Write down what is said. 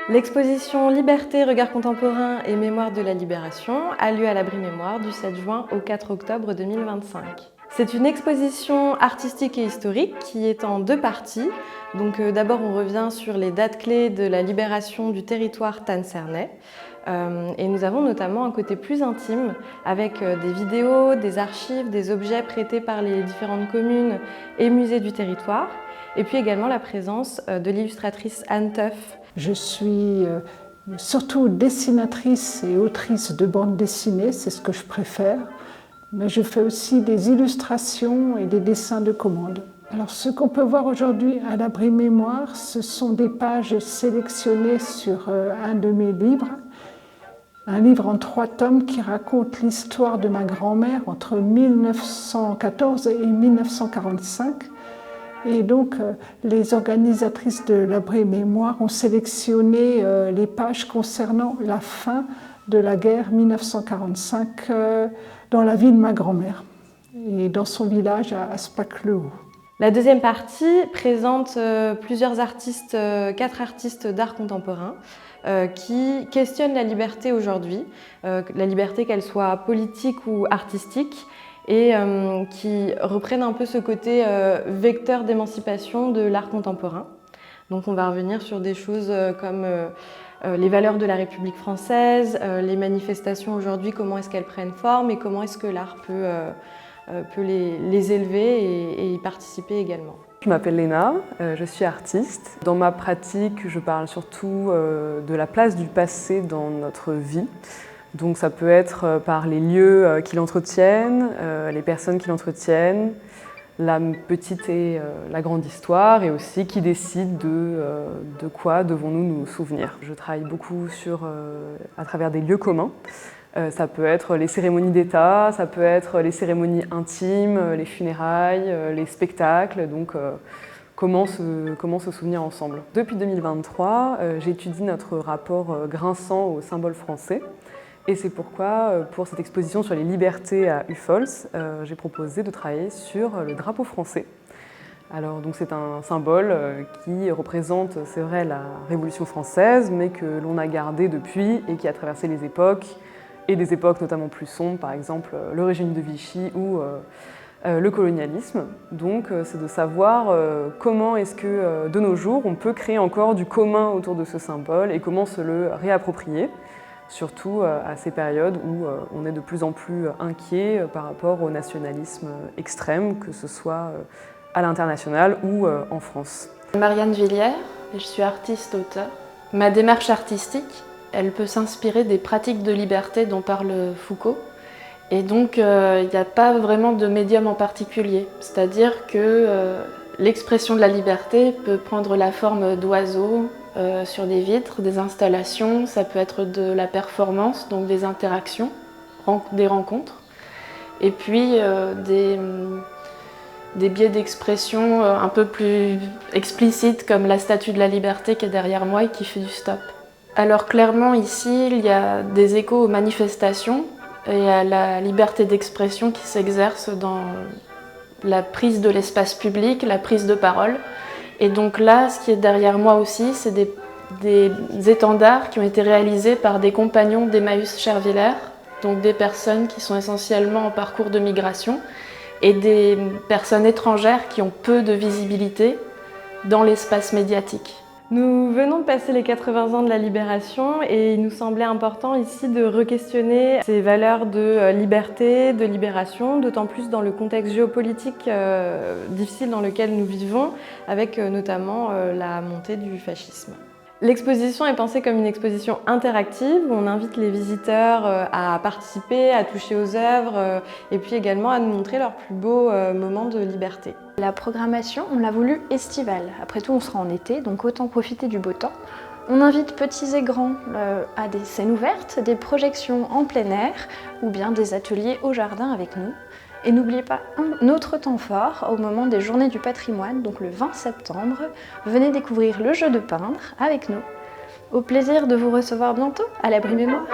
L'exposition Liberté, Regard contemporain et Mémoire de la Libération a lieu à l'Abri Mémoire du 7 juin au 4 octobre 2025. C'est une exposition artistique et historique qui est en deux parties. Donc d'abord on revient sur les dates clés de la libération du territoire tanncernais. Et nous avons notamment un côté plus intime avec des vidéos, des archives, des objets prêtés par les différentes communes et musées du territoire. Et puis également la présence de l'illustratrice Anne Teuf. Je suis surtout dessinatrice et autrice de bande dessinée, c'est ce que je préfère. Mais je fais aussi des illustrations et des dessins de commande. Alors ce qu'on peut voir aujourd'hui à l'Abri Mémoire, ce sont des pages sélectionnées sur un de mes livres. Un livre en 3 tomes qui raconte l'histoire de ma grand-mère entre 1914 et 1945. Et donc, les organisatrices de l'Abri Mémoire ont sélectionné les pages concernant la fin de la guerre 1945 dans la vie de ma grand-mère et dans son village à Aspac-le-Haut. La deuxième partie présente plusieurs artistes, 4 artistes d'art contemporain qui questionnent la liberté aujourd'hui, la liberté qu'elle soit politique ou artistique, et qui reprennent un peu ce côté vecteur d'émancipation de l'art contemporain. Donc on va revenir sur des choses comme les valeurs de la République française, les manifestations aujourd'hui, comment est-ce qu'elles prennent forme et comment est-ce que l'art peut les élever et y participer également. Je m'appelle Léna, je suis artiste. Dans ma pratique, je parle surtout de la place du passé dans notre vie. Donc ça peut être par les lieux qui l'entretiennent, les personnes qui l'entretiennent, la petite et la grande histoire, et aussi qui décide de quoi devons-nous nous souvenir. Je travaille beaucoup à travers des lieux communs. Ça peut être les cérémonies d'État, ça peut être les cérémonies intimes, les funérailles, les spectacles. Donc comment se souvenir ensemble. Depuis 2023, j'étudie notre rapport grinçant au symbole français. Et c'est pourquoi, pour cette exposition sur les libertés à Uffholz, j'ai proposé de travailler sur le drapeau français. Alors, donc c'est un symbole qui représente, c'est vrai, la Révolution française, mais que l'on a gardé depuis et qui a traversé les époques, et des époques notamment plus sombres, par exemple le régime de Vichy ou le colonialisme. Donc c'est de savoir comment est-ce que, de nos jours, on peut créer encore du commun autour de ce symbole et comment se le réapproprier. Surtout à ces périodes où on est de plus en plus inquiet par rapport au nationalisme extrême, que ce soit à l'international ou en France. Marianne Villiers, je suis artiste-auteur. Ma démarche artistique, elle peut s'inspirer des pratiques de liberté dont parle Foucault. Et donc, il n'y a pas vraiment de médium en particulier. C'est-à-dire que l'expression de la liberté peut prendre la forme d'oiseaux, sur des vitres, des installations, ça peut être de la performance, donc des interactions, des rencontres, et puis des biais d'expression un peu plus explicites comme la Statue de la Liberté qui est derrière moi et qui fait du stop. Alors clairement ici, il y a des échos aux manifestations et à la liberté d'expression qui s'exerce dans la prise de l'espace public, la prise de parole. Et donc là, ce qui est derrière moi aussi, c'est des étendards qui ont été réalisés par des compagnons d'Emmaüs Chervillers, donc des personnes qui sont essentiellement en parcours de migration, et des personnes étrangères qui ont peu de visibilité dans l'espace médiatique. Nous venons de passer les 80 ans de la Libération et il nous semblait important ici de re-questionner ces valeurs de liberté, de libération, d'autant plus dans le contexte géopolitique difficile dans lequel nous vivons, avec notamment la montée du fascisme. L'exposition est pensée comme une exposition interactive où on invite les visiteurs à participer, à toucher aux œuvres et puis également à nous montrer leurs plus beaux moments de liberté. La programmation, on l'a voulu estivale. Après tout, on sera en été, donc autant profiter du beau temps. On invite petits et grands à des scènes ouvertes, des projections en plein air ou bien des ateliers au jardin avec nous. Et n'oubliez pas un autre temps fort au moment des Journées du patrimoine, donc le 20 septembre. Venez découvrir le jeu de peindre avec nous. Au plaisir de vous recevoir bientôt à l'Abri Mémoire.